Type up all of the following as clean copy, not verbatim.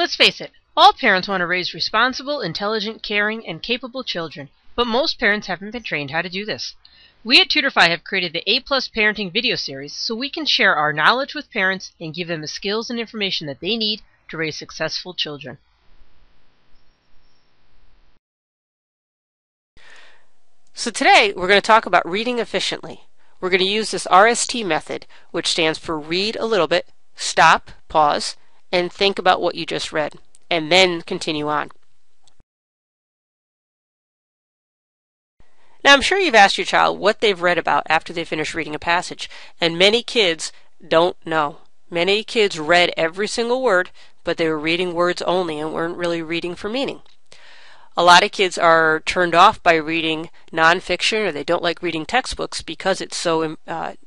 Let's face it, all parents want to raise responsible, intelligent, caring, and capable children, but most parents haven't been trained how to do this. We at Tutorfy have created the A+ Parenting video series so we can share our knowledge with parents and give them the skills and information that they need to raise successful children. So today we're going to talk about reading efficiently. We're going to use this RST method, which stands for read a little bit, stop, pause, and think about what you just read, and then continue on. Now, I'm sure you've asked your child what they've read about after they finish reading a passage, and many kids don't know. Many kids read every single word, but they were reading words only and weren't really reading for meaning. A lot of kids are turned off by reading nonfiction, or they don't like reading textbooks because it's so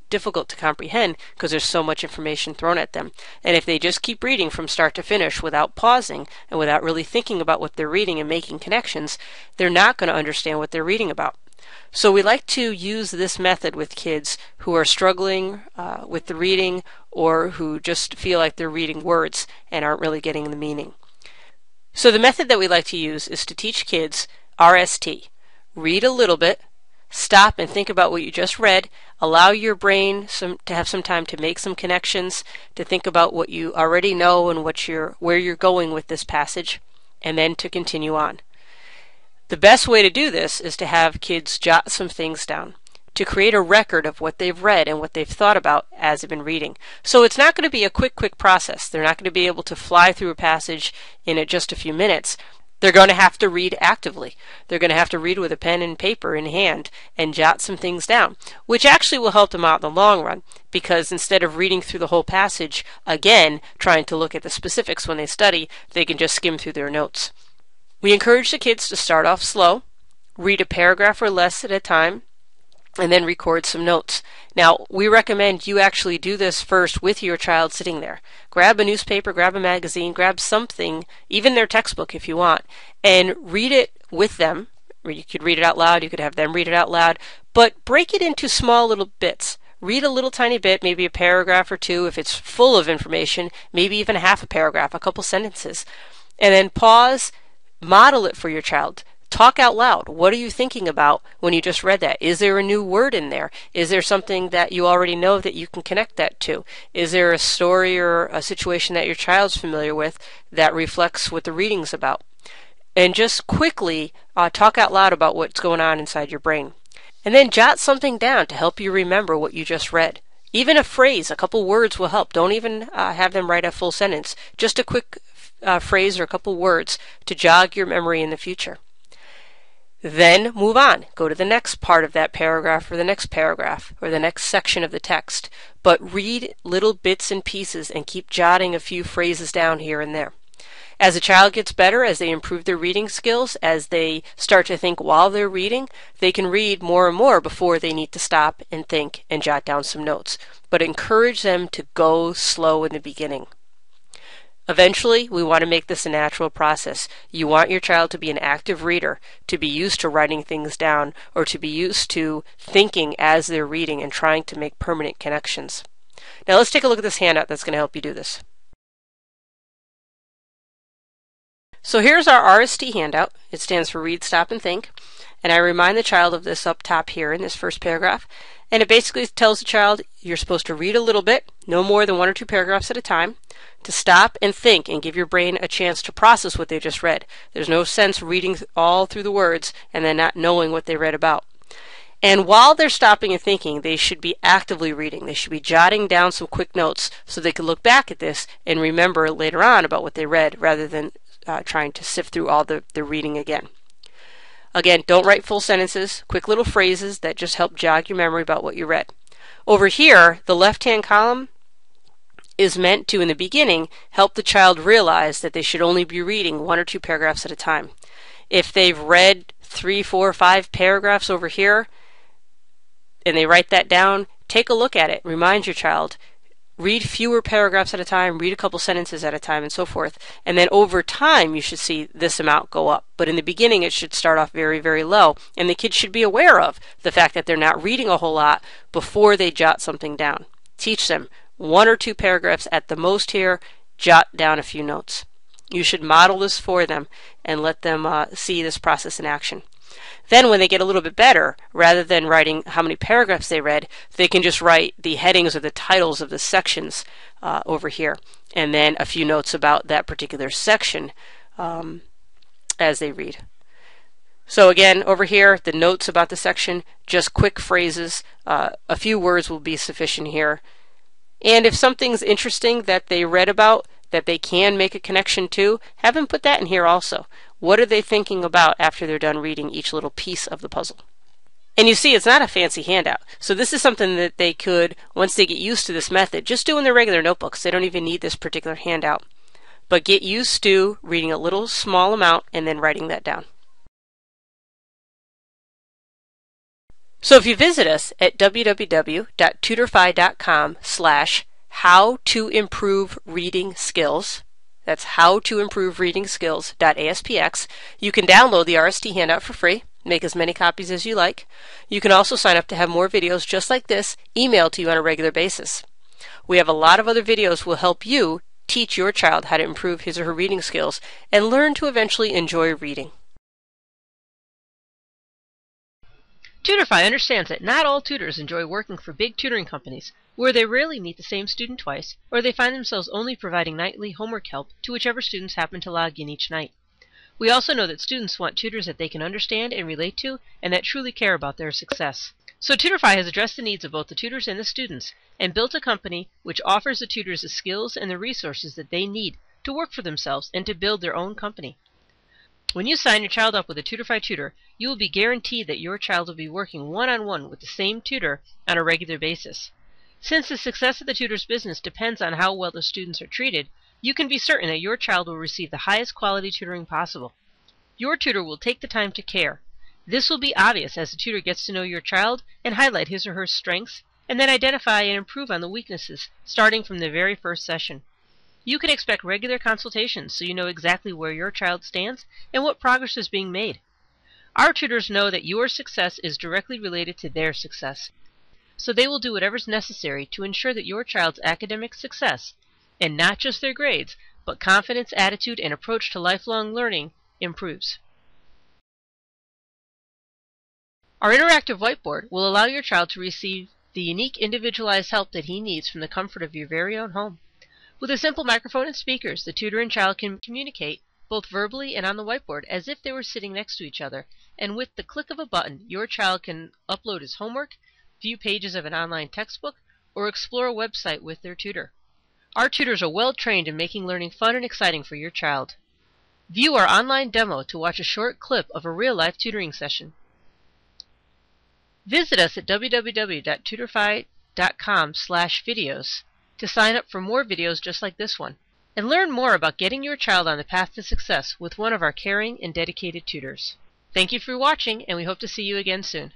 difficult to comprehend because there's so much information thrown at them. And if they just keep reading from start to finish without pausing and without really thinking about what they're reading and making connections, they're not going to understand what they're reading about. So we like to use this method with kids who are struggling with the reading, or who just feel like they're reading words and aren't really getting the meaning. So the method that we like to use is to teach kids RST. Read a little bit, stop and think about what you just read, allow your brain to have some time to make some connections, to think about what you already know and where you're going with this passage, and then to continue on. The best way to do this is to have kids jot some things down, to create a record of what they've read and what they've thought about as they've been reading. So it's not going to be a quick process. They're not going to be able to fly through a passage in just a few minutes. They're going to have to read actively. They're going to have to read with a pen and paper in hand and jot some things down, which actually will help them out in the long run, because instead of reading through the whole passage again, trying to look at the specifics when they study, they can just skim through their notes. We encourage the kids to start off slow, read a paragraph or less at a time, and then record some notes. Now, we recommend you actually do this first with your child sitting there. Grab a newspaper, grab a magazine, grab something, even their textbook if you want, and read it with them. You could read it out loud, you could have them read it out loud, but break it into small little bits. Read a little tiny bit, maybe a paragraph or two if it's full of information, maybe even half a paragraph, a couple sentences, and then pause, model it for your child. Talk out loud. What are you thinking about when you just read that? Is there a new word in there? Is there something that you already know that you can connect that to? Is there a story or a situation that your child's familiar with that reflects what the reading's about? And just quickly talk out loud about what's going on inside your brain. And then jot something down to help you remember what you just read. Even a phrase, a couple words will help. Don't even have them write a full sentence. Just a quick phrase or a couple words to jog your memory in the future. Then move on. Go to the next part of that paragraph or the next paragraph or the next section of the text. But read little bits and pieces and keep jotting a few phrases down here and there. As a child gets better, as they improve their reading skills, as they start to think while they're reading, they can read more and more before they need to stop and think and jot down some notes. But encourage them to go slow in the beginning. Eventually, we want to make this a natural process. You want your child to be an active reader, to be used to writing things down, or to be used to thinking as they're reading and trying to make permanent connections. Now let's take a look at this handout that's going to help you do this. So here's our RST handout. It stands for Read, Stop, and Think. And I remind the child of this up top here in this first paragraph. And it basically tells the child you're supposed to read a little bit, no more than 1 or 2 paragraphs at a time, to stop and think and give your brain a chance to process what they just read. There's no sense reading all through the words and then not knowing what they read about. And while they're stopping and thinking, they should be actively reading. They should be jotting down some quick notes so they can look back at this and remember later on about what they read rather than trying to sift through all the reading again. Again, don't write full sentences, quick little phrases that just help jog your memory about what you read. Over here, the left-hand column is meant to, in the beginning, help the child realize that they should only be reading 1 or 2 paragraphs at a time. If they've read 3, 4, 5 paragraphs over here, and they write that down, take a look at it. Remind your child, read fewer paragraphs at a time, read a couple sentences at a time, and so forth. And then over time, you should see this amount go up. But in the beginning, it should start off very, very low. And the kids should be aware of the fact that they're not reading a whole lot before they jot something down. Teach them 1 or 2 paragraphs at the most here, jot down a few notes. You should model this for them and let them see this process in action. Then when they get a little bit better, rather than writing how many paragraphs they read, they can just write the headings or the titles of the sections over here, and then a few notes about that particular section as they read. So again, over here, the notes about the section, just quick phrases, a few words will be sufficient here. And if something's interesting that they read about, that they can make a connection to, have them put that in here also. What are they thinking about after they're done reading each little piece of the puzzle? And you see, it's not a fancy handout. So this is something that they could, once they get used to this method, just do in their regular notebooks. They don't even need this particular handout. But get used to reading a little small amount and then writing that down. So if you visit us at www.tutorfy.com/how-to-improve-reading-skills, that's how-to-improve-reading-skills.aspx, you can download the RST handout for free, make as many copies as you like. You can also sign up to have more videos just like this emailed to you on a regular basis. We have a lot of other videos will help you teach your child how to improve his or her reading skills and learn to eventually enjoy reading. Tutorfy understands that not all tutors enjoy working for big tutoring companies, where they rarely meet the same student twice, or they find themselves only providing nightly homework help to whichever students happen to log in each night. We also know that students want tutors that they can understand and relate to, and that truly care about their success. So Tutorfy has addressed the needs of both the tutors and the students, and built a company which offers the tutors the skills and the resources that they need to work for themselves and to build their own company. When you sign your child up with a Tutorfy tutor, you will be guaranteed that your child will be working one-on-one with the same tutor on a regular basis. Since the success of the tutor's business depends on how well the students are treated, you can be certain that your child will receive the highest quality tutoring possible. Your tutor will take the time to care. This will be obvious as the tutor gets to know your child and highlight his or her strengths, and then identify and improve on the weaknesses starting from the very first session. You can expect regular consultations so you know exactly where your child stands and what progress is being made. Our tutors know that your success is directly related to their success, so they will do whatever is necessary to ensure that your child's academic success, and not just their grades, but confidence, attitude, and approach to lifelong learning, improves. Our interactive whiteboard will allow your child to receive the unique individualized help that he needs from the comfort of your very own home. With a simple microphone and speakers, the tutor and child can communicate both verbally and on the whiteboard as if they were sitting next to each other, and with the click of a button, your child can upload his homework, view pages of an online textbook, or explore a website with their tutor. Our tutors are well trained in making learning fun and exciting for your child. View our online demo to watch a short clip of a real-life tutoring session. Visit us at www.tutorfy.com/videos to sign up for more videos just like this one, and learn more about getting your child on the path to success with one of our caring and dedicated tutors. Thank you for watching, and we hope to see you again soon.